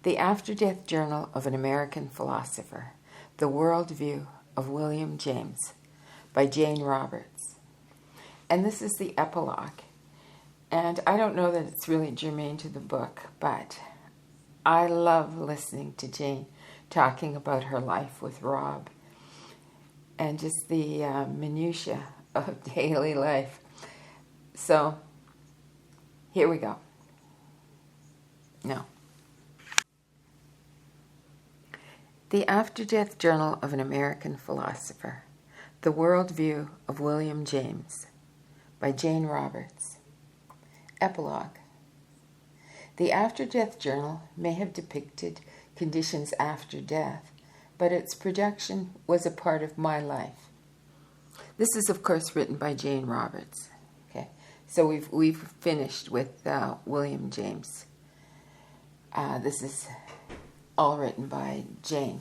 The Afterdeath Journal of an American Philosopher, The World View of William James, by Jane Roberts. And this is the epilogue. And I don't know that it's really germane to the book, but I love listening to Jane talking about her life with Rob and just the minutiae of daily life. So, here we go. No. The Afterdeath Journal of an American Philosopher, The World View of William James, by Jane Roberts. Epilogue. The Afterdeath Journal may have depicted conditions after death, but its production was a part of my life. This is, of course, written by Jane Roberts. Okay, so we've finished with William James. This is all written by Jane.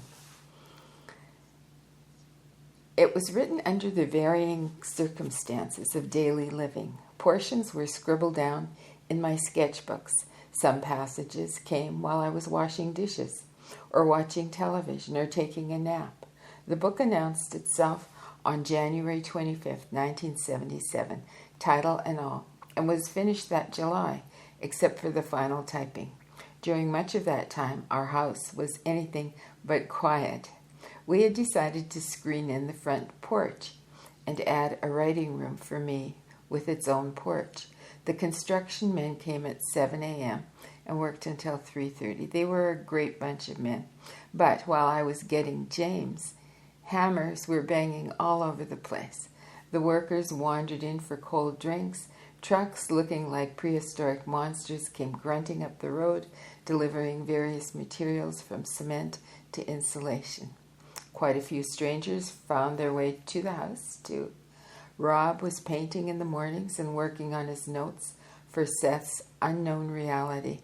It was written under the varying circumstances of daily living. Portions were scribbled down in my sketchbooks. Some passages came while I was washing dishes, or watching television, or taking a nap. The book announced itself on January 25th, 1977, title and all, and was finished that July, except for the final typing. During much of that time, our house was anything but quiet. We had decided to screen in the front porch and add a writing room for me with its own porch. The construction men came at 7 a.m. and worked until 3:30. They were a great bunch of men. But while I was getting James, hammers were banging all over the place. The workers wandered in for cold drinks. Trucks looking like prehistoric monsters came grunting up the road, delivering various materials from cement to insulation. Quite a few strangers found their way to the house, too. Rob was painting in the mornings and working on his notes for Seth's Unknown Reality.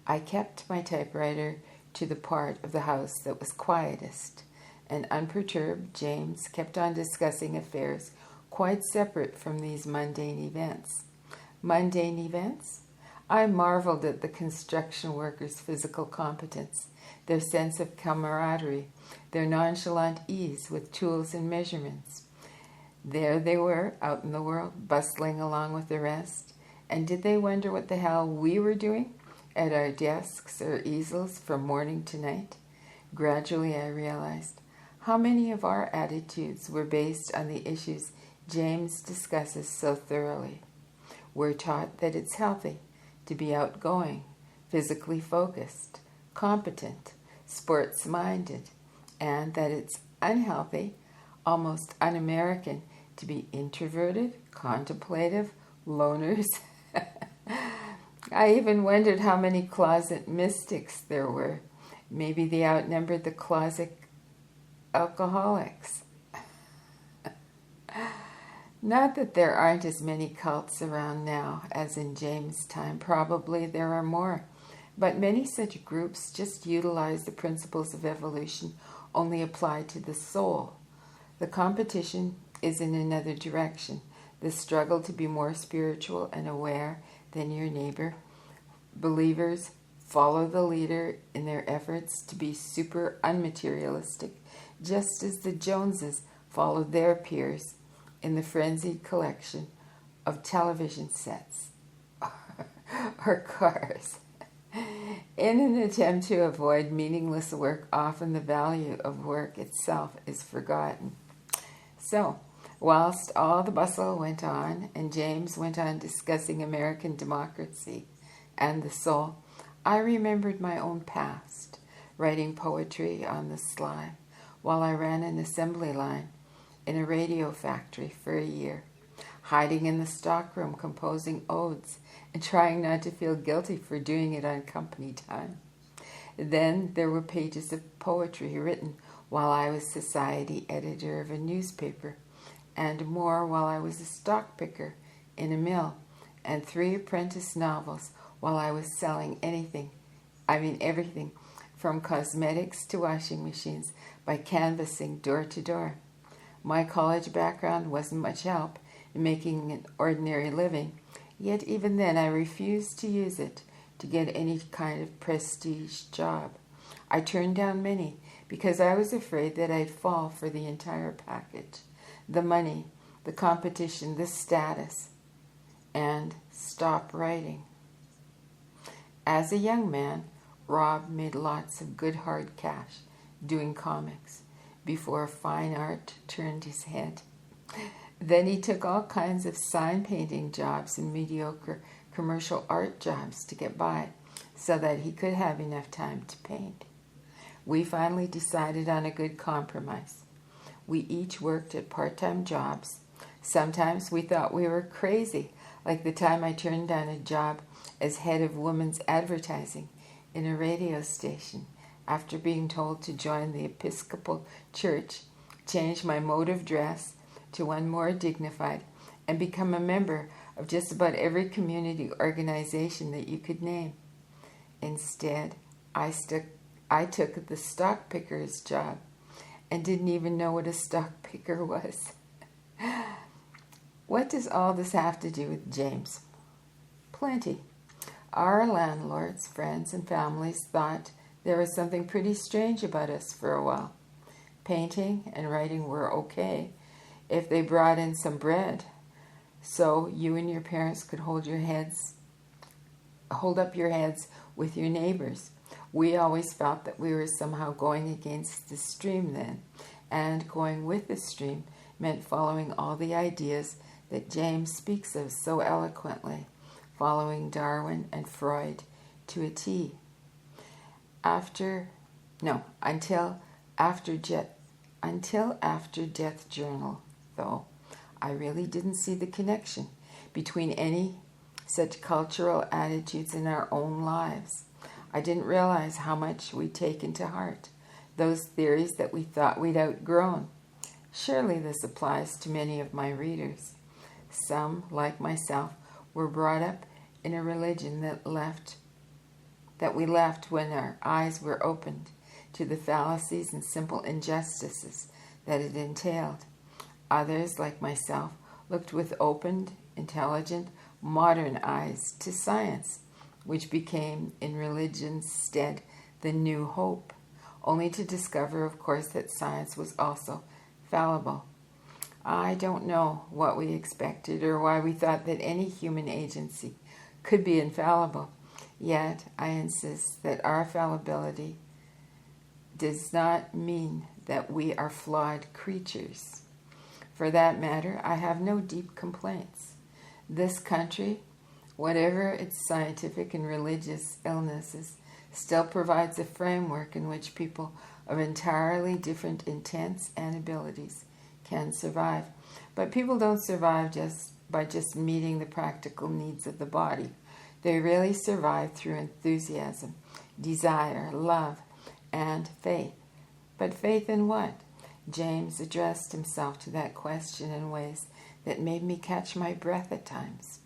I kept my typewriter to the part of the house that was quietest, and unperturbed, James kept on discussing affairs quite separate from these mundane events. Mundane events? I marveled at the construction workers' physical competence, their sense of camaraderie, their nonchalant ease with tools and measurements. There they were, out in the world, bustling along with the rest. And did they wonder what the hell we were doing at our desks or easels from morning to night? Gradually I realized how many of our attitudes were based on the issues James discusses so thoroughly. We're taught that it's healthy to be outgoing, physically focused, competent, sports-minded, and that it's unhealthy, almost un-American, to be introverted, contemplative, loners. I even wondered how many closet mystics there were. Maybe they outnumbered the closet alcoholics. Not that there aren't as many cults around now as in James' time. Probably there are more. But many such groups just utilize the principles of evolution only applied to the soul. The competition is in another direction. The struggle to be more spiritual and aware than your neighbor. Believers follow the leader in their efforts to be super unmaterialistic, just as the Joneses followed their peers in the frenzied collection of television sets or cars. In an attempt to avoid meaningless work, often the value of work itself is forgotten. So, whilst all the bustle went on, and James went on discussing American democracy and the soul, I remembered my own past, writing poetry on the sly, while I ran an assembly line in a radio factory for a year, hiding in the stockroom composing odes and trying not to feel guilty for doing it on company time. Then there were pages of poetry written while I was society editor of a newspaper, and more while I was a stock picker in a mill, and 3 apprentice novels while I was selling everything from cosmetics to washing machines by canvassing door to door. My college background wasn't much help in making an ordinary living, yet even then I refused to use it to to get any kind of prestige job. I turned down many because I was afraid that I'd fall for the entire package. The money, the competition, the status, and stop writing. As a young man, Rob made lots of good hard cash doing comics before fine art turned his head. Then he took all kinds of sign painting jobs and mediocre commercial art jobs to get by so that he could have enough time to paint. We finally decided on a good compromise. We each worked at part-time jobs. Sometimes we thought we were crazy, like the time I turned down a job as head of women's advertising in a radio station after being told to join the Episcopal Church, change my mode of dress to one more dignified, and become a member of just about every community organization that you could name. Instead, I took the stock picker's job and didn't even know what a stock picker was. What does all this have to do with James? Plenty. Our landlords, friends, and families thought there was something pretty strange about us for a while. Painting and writing were okay if they brought in some bread, so you and your parents could hold up your heads with your neighbors. We always felt that we were somehow going against the stream then, and going with the stream meant following all the ideas that James speaks of so eloquently, following Darwin and Freud to a T. Until After Death Journal, though, I really didn't see the connection between any such cultural attitudes in our own lives. I didn't realize how much we'd taken to heart, those theories that we thought we'd outgrown. Surely this applies to many of my readers. Some, like myself, were brought up in a religion that we left when our eyes were opened to the fallacies and simple injustices that it entailed. Others, like myself, looked with opened, intelligent, modern eyes to science, which became, in religion's stead, the new hope, only to discover, of course, that science was also fallible. I don't know what we expected or why we thought that any human agency could be infallible, yet I insist that our fallibility does not mean that we are flawed creatures. For that matter, I have no deep complaints. This country, whatever its scientific and religious illnesses, still provides a framework in which people of entirely different intents and abilities can survive. But people don't survive just by meeting the practical needs of the body. They really survive through enthusiasm, desire, love, and faith. But faith in what? James addressed himself to that question in ways that made me catch my breath at times.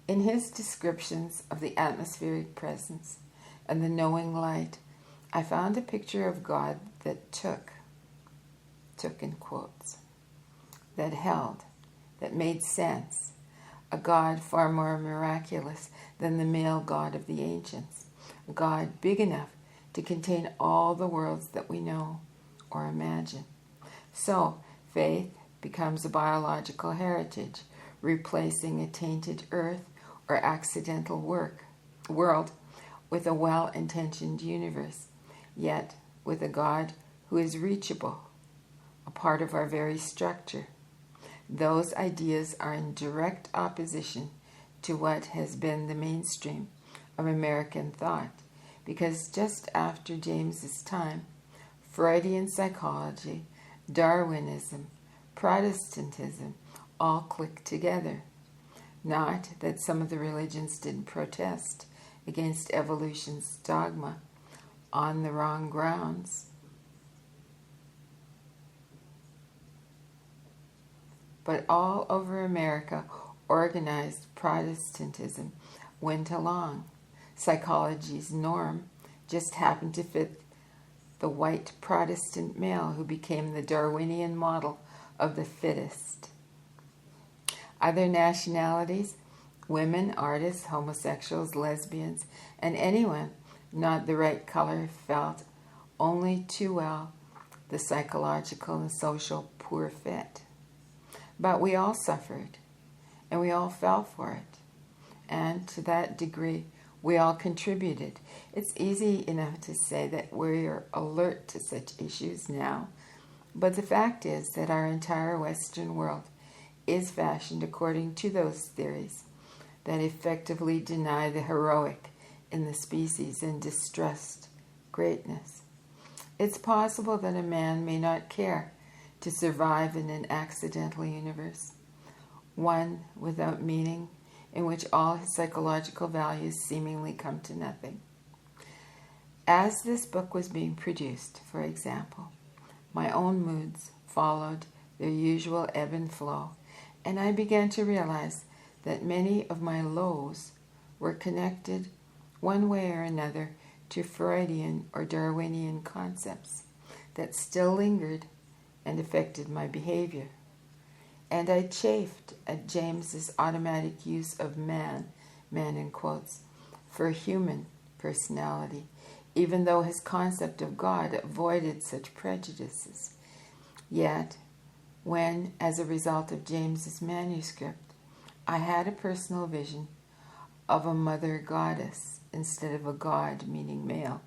In his descriptions of the atmospheric presence and the knowing light, I found a picture of God that took in quotes, that held, that made sense, a God far more miraculous than the male God of the ancients, a God big enough to contain all the worlds that we know or imagine. So, faith becomes a biological heritage, replacing a tainted earth or accidental world with a well-intentioned universe, yet with a God who is reachable, a part of our very structure. Those ideas are in direct opposition to what has been the mainstream of American thought, because just after James's time, Freudian psychology, Darwinism, Protestantism all clicked together. Not that some of the religions didn't protest against evolution's dogma on the wrong grounds, but all over America, organized Protestantism went along. Psychology's norm just happened to fit the white Protestant male who became the Darwinian model of the fittest. Other nationalities, women, artists, homosexuals, lesbians, and anyone not the right color felt only too well the psychological and social poor fit. But we all suffered, and we all fell for it, and to that degree we all contributed. It's easy enough to say that we're alert to such issues now, but the fact is that our entire Western world is fashioned according to those theories that effectively deny the heroic in the species and distrust greatness. It's possible that a man may not care to survive in an accidental universe, one without meaning, in which all his psychological values seemingly come to nothing. As this book was being produced, for example, my own moods followed their usual ebb and flow, and I began to realize that many of my lows were connected one way or another to Freudian or Darwinian concepts that still lingered and affected my behavior. And I chafed at James's automatic use of man in quotes, for human personality, even though his concept of God avoided such prejudices. Yet, when, as a result of James's manuscript, I had a personal vision of a mother goddess instead of a god, meaning male,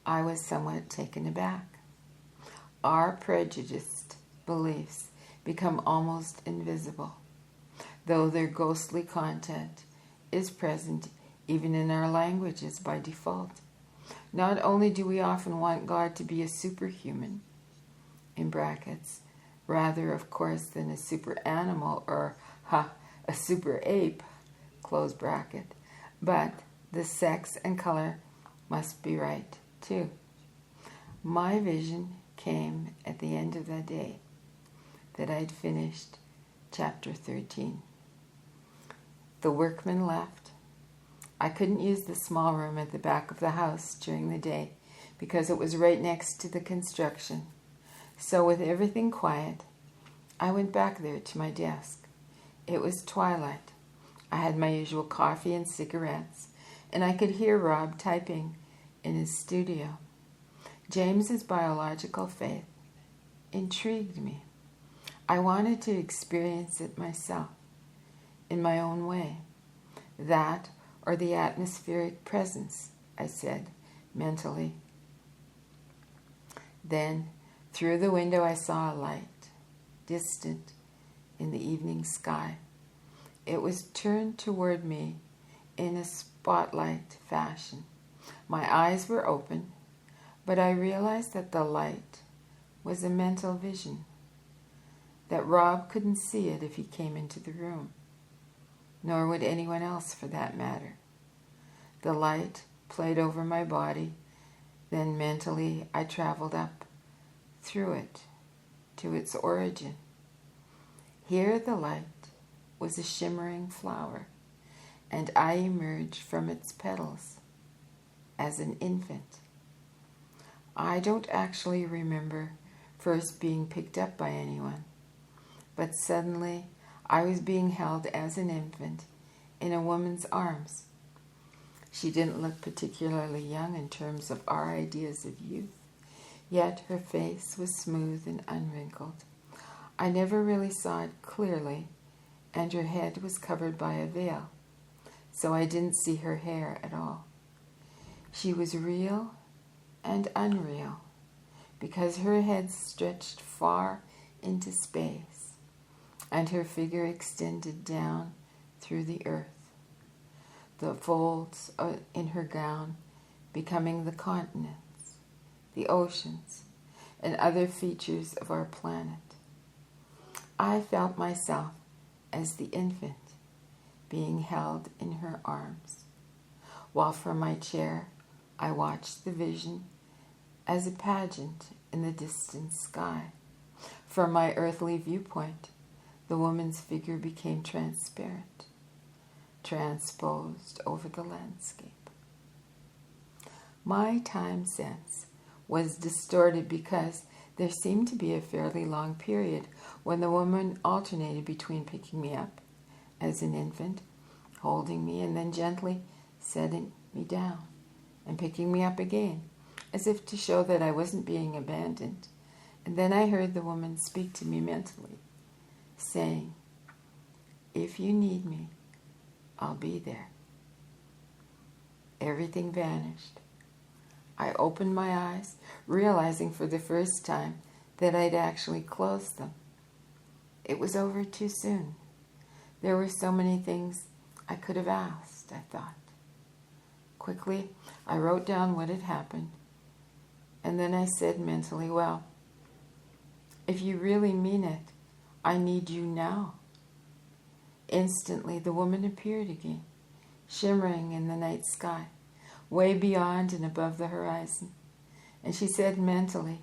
I was somewhat taken aback. Our prejudiced beliefs become almost invisible, though their ghostly content is present even in our languages by default. Not only do we often want God to be a superhuman, in brackets, rather, of course, than a super animal or a super ape, close bracket, but the sex and color must be right, too. My vision came at the end of the day that I'd finished chapter 13. The workmen left. I couldn't use the small room at the back of the house during the day because it was right next to the construction. So with everything quiet, I went back there to my desk. It was twilight. I had my usual coffee and cigarettes, and I could hear Rob typing in his studio. James's biological faith intrigued me. I wanted to experience it myself, in my own way. That or the atmospheric presence, I said, mentally. Then, through the window I saw a light, distant in the evening sky. It was turned toward me in a spotlight fashion. My eyes were open, but I realized that the light was a mental vision, that Rob couldn't see it if he came into the room, nor would anyone else for that matter. The light played over my body, then mentally I traveled up through it to its origin. Here the light was a shimmering flower, and I emerged from its petals as an infant. I don't actually remember first being picked up by anyone, but suddenly I was being held as an infant in a woman's arms. She didn't look particularly young in terms of our ideas of youth, yet her face was smooth and unwrinkled. I never really saw it clearly, and her head was covered by a veil, so I didn't see her hair at all. She was real and unreal, because her head stretched far into space, and her figure extended down through the earth, the folds in her gown becoming the continents, the oceans, and other features of our planet. I felt myself as the infant being held in her arms, while from my chair I watched the vision as a pageant in the distant sky. From my earthly viewpoint, the woman's figure became transparent, transposed over the landscape. My time sense was distorted because there seemed to be a fairly long period when the woman alternated between picking me up as an infant, holding me, and then gently setting me down and picking me up again, as if to show that I wasn't being abandoned. And then I heard the woman speak to me mentally, saying, "If you need me, I'll be there." Everything vanished. I opened my eyes, realizing for the first time that I'd actually closed them. It was over too soon. There were so many things I could have asked, I thought. Quickly, I wrote down what had happened, and then I said mentally, "Well, if you really mean it, I need you now." Instantly, the woman appeared again, shimmering in the night sky, way beyond and above the horizon. And she said mentally,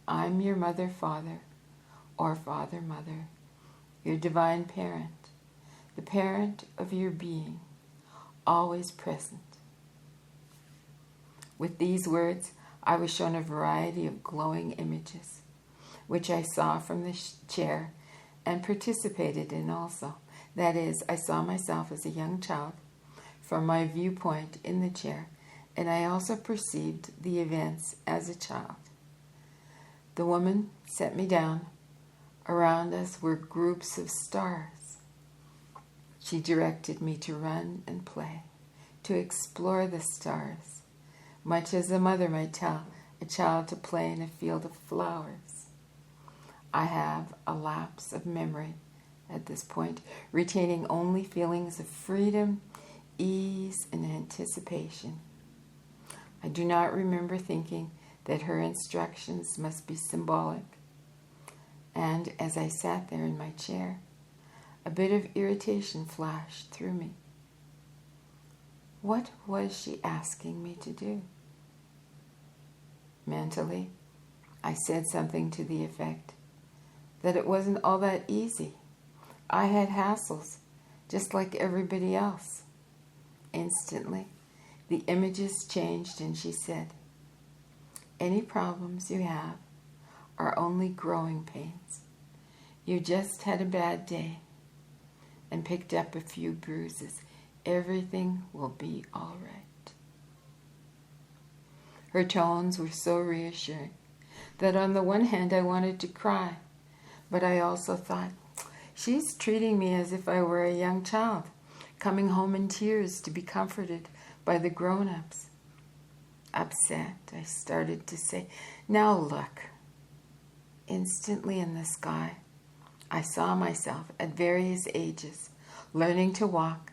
"I'm your mother, father, or father, mother, your divine parent, the parent of your being, always present." With these words, I was shown a variety of glowing images, which I saw from the chair and participated in also. That is, I saw myself as a young child from my viewpoint in the chair, and I also perceived the events as a child. The woman set me down. Around us were groups of stars. She directed me to run and play, to explore the stars, much as a mother might tell a child to play in a field of flowers. I have a lapse of memory at this point, retaining only feelings of freedom, ease, and anticipation. I do not remember thinking that her instructions must be symbolic. And as I sat there in my chair, a bit of irritation flashed through me. What was she asking me to do? Mentally, I said something to the effect that it wasn't all that easy. I had hassles, just like everybody else. Instantly, the images changed and she said, "Any problems you have are only growing pains. You just had a bad day and picked up a few bruises. Everything will be all right." Her tones were so reassuring that on the one hand I wanted to cry, but I also thought, she's treating me as if I were a young child, coming home in tears to be comforted by the grown-ups. Upset, I started to say, "Now look." Instantly in the sky, I saw myself at various ages, learning to walk,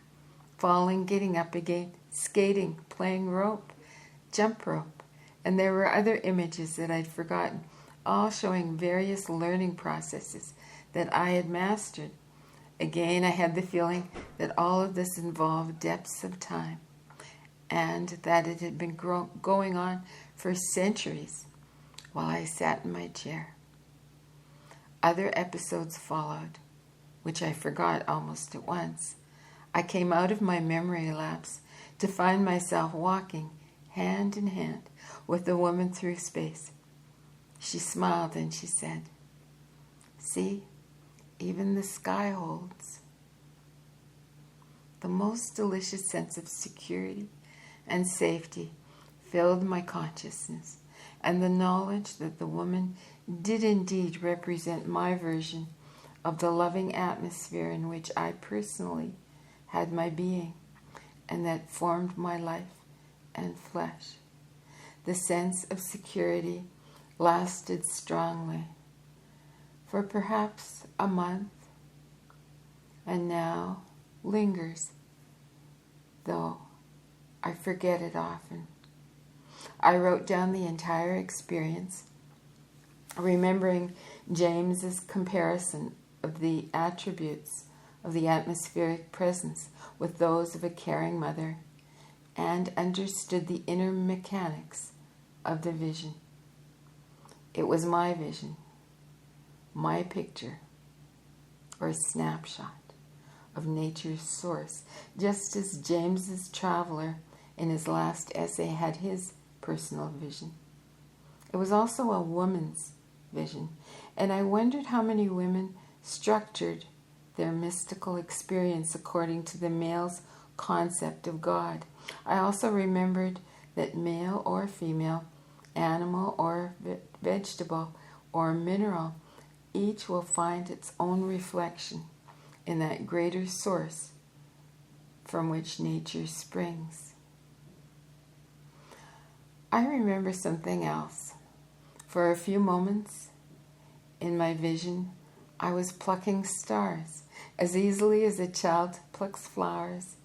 falling, getting up again, skating, playing rope, jump rope, and there were other images that I'd forgotten, all showing various learning processes that I had mastered. Again, I had the feeling that all of this involved depths of time, and that it had been going on for centuries while I sat in my chair. Other episodes followed, which I forgot almost at once. I came out of my memory lapse to find myself walking hand in hand with the woman through space. She smiled and she said, "See, even the sky holds." The most delicious sense of security and safety filled my consciousness, and the knowledge that the woman did indeed represent my version of the loving atmosphere in which I personally had my being, and that formed my life and flesh. The sense of security lasted strongly for perhaps a month, and now lingers, though I forget it often. I wrote down the entire experience, remembering James's comparison of the attributes of the atmospheric presence with those of a caring mother, and understood the inner mechanics of the vision. It was my vision, my picture, or snapshot of nature's source, just as James's traveler in his last essay had his personal vision. It was also a woman's vision, and I wondered how many women structured their mystical experience according to the male's concept of God. I also remembered that male or female, animal or vegetable or mineral, each will find its own reflection in that greater source from which nature springs. I remember something else. For a few moments, in my vision, I was plucking stars as easily as a child plucks flowers,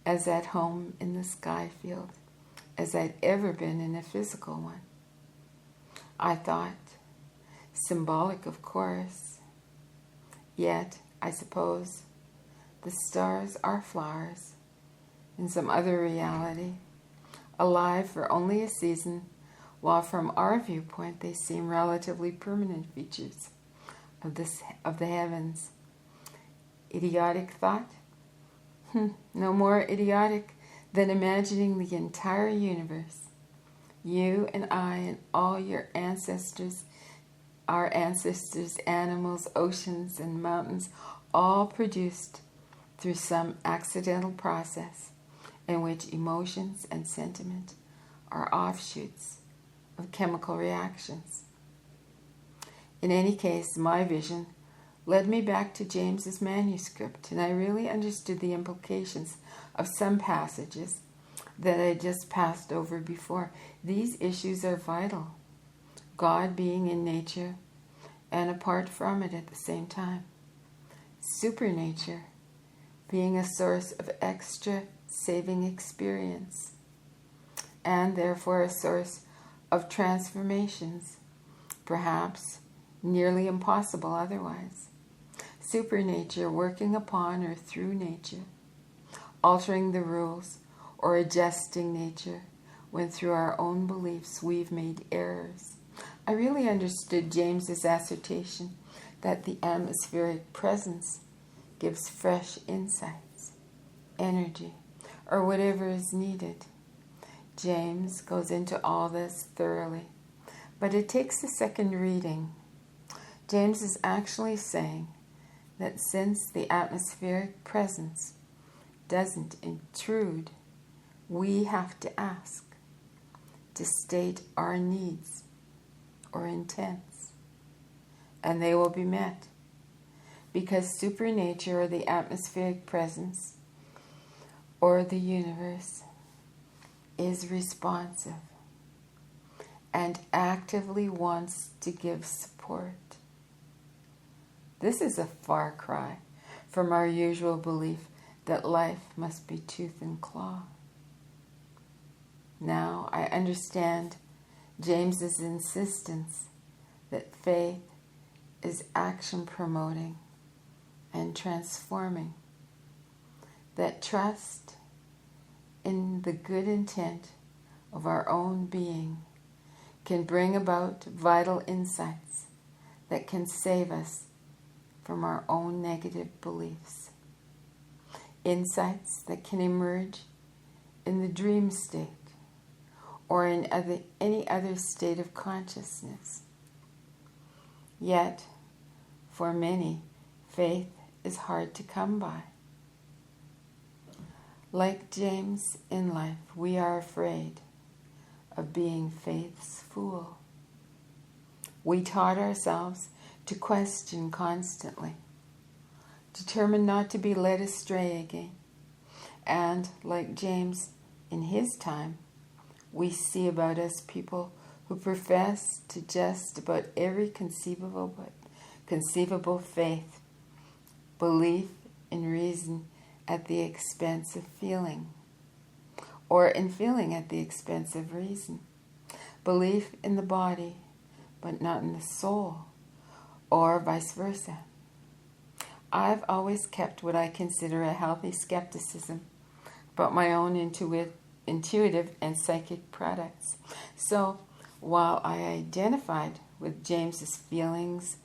as at home in the sky field, as I'd ever been in a physical one. I thought, symbolic of course, yet I suppose the stars are flowers in some other reality, alive for only a season, while from our viewpoint they seem relatively permanent features of the heavens. Idiotic thought? No more idiotic than imagining the entire universe, you and I and all your ancestors, our ancestors, animals, oceans, and mountains, all produced through some accidental process in which emotions and sentiment are offshoots of chemical reactions. In any case, my vision led me back to James's manuscript, and I really understood the implications of some passages that I just passed over before. These issues are vital, God being in nature and apart from it at the same time. Supernature being a source of extra saving experience, and therefore a source of transformations, perhaps nearly impossible otherwise. Supernature working upon or through nature, altering the rules or adjusting nature when through our own beliefs we've made errors. I really understood James's assertion that the atmospheric presence gives fresh insights, energy, or whatever is needed. James goes into all this thoroughly, but it takes a second reading. James is actually saying that since the atmospheric presence doesn't intrude, we have to ask, to state our needs or intents, and they will be met, because supernature or the atmospheric presence or the universe is responsive and actively wants to give support. This is a far cry from our usual belief that life must be tooth and claw. Now I understand James's insistence that faith is action promoting and transforming, that trust in the good intent of our own being can bring about vital insights that can save us from our own negative beliefs. Insights that can emerge in the dream state or in any other state of consciousness. Yet, for many, faith is hard to come by. Like James in life, we are afraid of being faith's fool. We taught ourselves to question constantly, determined not to be led astray again. And like James in his time, we see about us people who profess to just about every conceivable faith, belief in reason at the expense of feeling, or in feeling at the expense of reason, belief in the body but not in the soul, or vice versa. I've always kept what I consider a healthy skepticism about my own intuitive and psychic products. So while I identified with James's feelings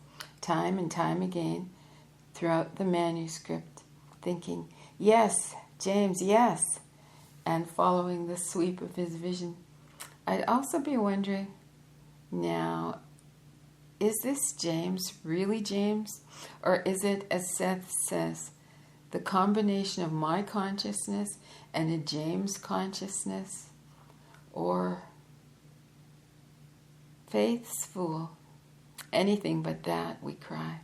time and time again throughout the manuscript, thinking, yes, James, yes, and following the sweep of his vision, I'd also be wondering, now, is this James really James? Or is it, as Seth says, the combination of my consciousness and a James consciousness, or faith's fool. Anything but that, we cry.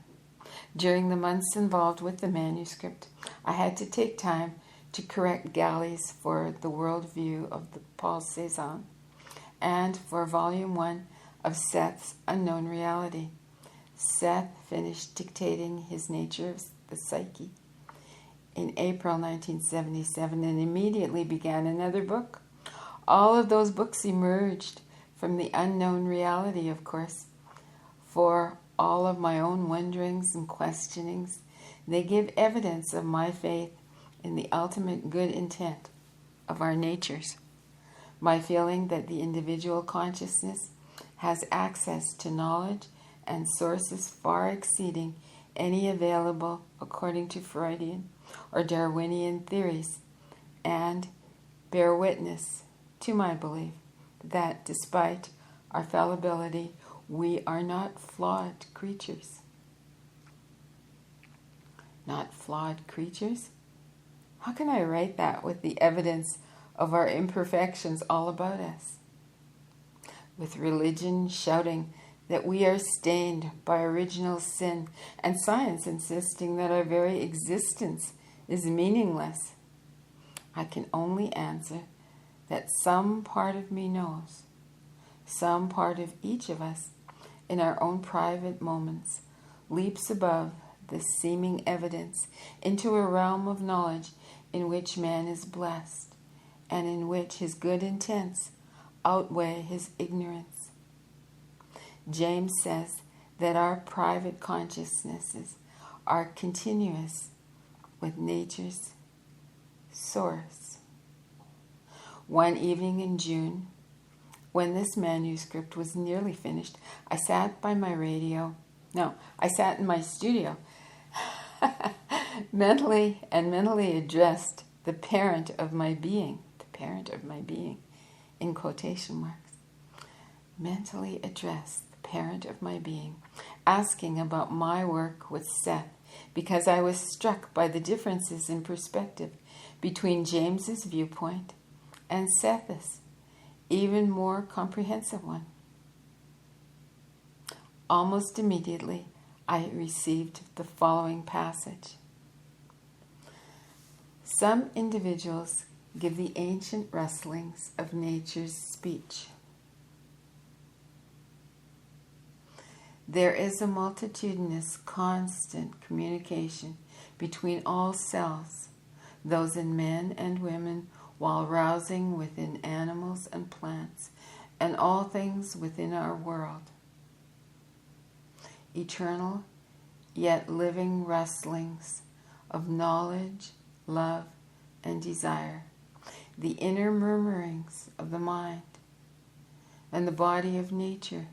During the months involved with the manuscript, I had to take time to correct galleys for the worldview of Paul Cezanne and for Volume 1 of Seth's Unknown Reality. Seth finished dictating his Nature of the Psyche in April 1977 and immediately began another book. All of those books emerged from the unknown reality, of course. For all of my own wonderings and questionings, they give evidence of my faith in the ultimate good intent of our natures. My feeling that the individual consciousness has access to knowledge and sources far exceeding any available according to Freudian or Darwinian theories, and bear witness to my belief that despite our fallibility, we are not flawed creatures. Not flawed creatures? How can I write that with the evidence of our imperfections all about us? With religion shouting that we are stained by original sin, and science insisting that our very existence is meaningless, I can only answer that some part of me knows, some part of each of us in our own private moments leaps above this seeming evidence into a realm of knowledge in which man is blessed and in which his good intents outweigh his ignorance. James says that our private consciousnesses are continuous with nature's source. One evening in June, when this manuscript was nearly finished, I sat in my studio, mentally addressed the parent of my being, in quotation marks, mentally addressed the parent of my being, asking about my work with Seth, because I was struck by the differences in perspective between James's viewpoint and Seth's even more comprehensive one. Almost immediately, I received the following passage. Some individuals give the ancient rustlings of nature's speech. There is a multitudinous, constant communication between all cells, those in men and women, while rousing within animals and plants, and all things within our world. Eternal, yet living rustlings of knowledge, love, and desire, the inner murmurings of the mind, and the body of nature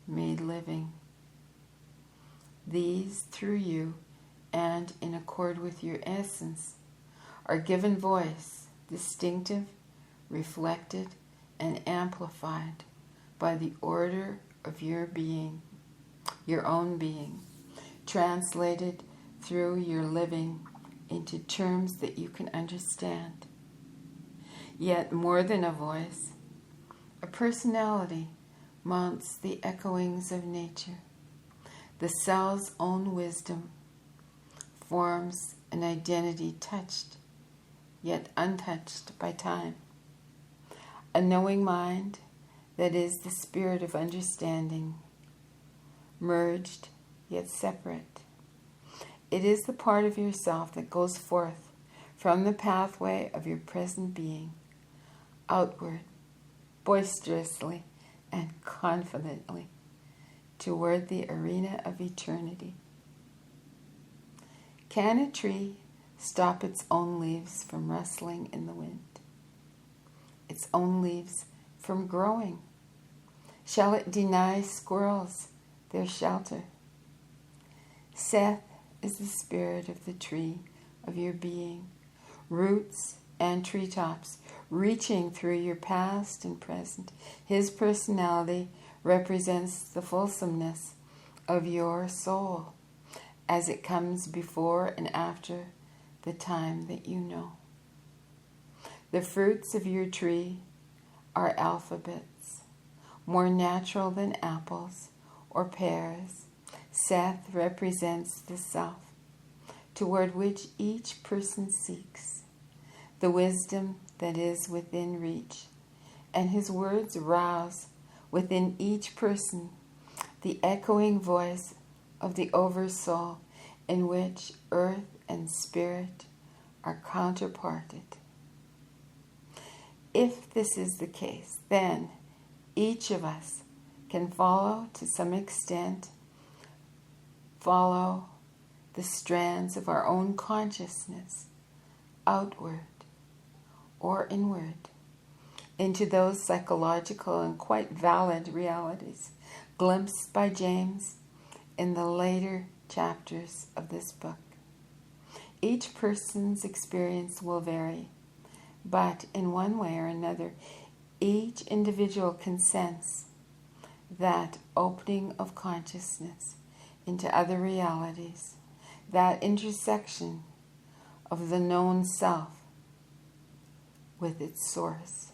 made living. These, through you, and in accord with your essence, are given voice, distinctive, reflected, and amplified by the order of your being, your own being, translated through your living into terms that you can understand. Yet more than a voice, a personality mounts the echoings of nature. The cell's own wisdom forms an identity touched, yet untouched by time. A knowing mind that is the spirit of understanding, merged yet separate. It is the part of yourself that goes forth from the pathway of your present being, outward, boisterously and confidently, toward the arena of eternity. Can a tree stop its own leaves from rustling in the wind? Its own leaves from growing? Shall it deny squirrels their shelter? Seth is the spirit of the tree of your being, roots and treetops reaching through your past and present. His personality represents the fulsomeness of your soul as it comes before and after the time that you know. The fruits of your tree are alphabets, more natural than apples or pears. Seth represents the self, toward which each person seeks, the wisdom that is within reach, and his words rouse within each person the echoing voice of the Oversoul, in which earth and spirit are counterparted. If this is the case, then each of us can follow, to some extent, follow the strands of our own consciousness outward or inward into those psychological and quite valid realities glimpsed by James in the later chapters of this book. Each person's experience will vary, but in one way or another, each individual can sense that opening of consciousness into other realities, that intersection of the known self with its source.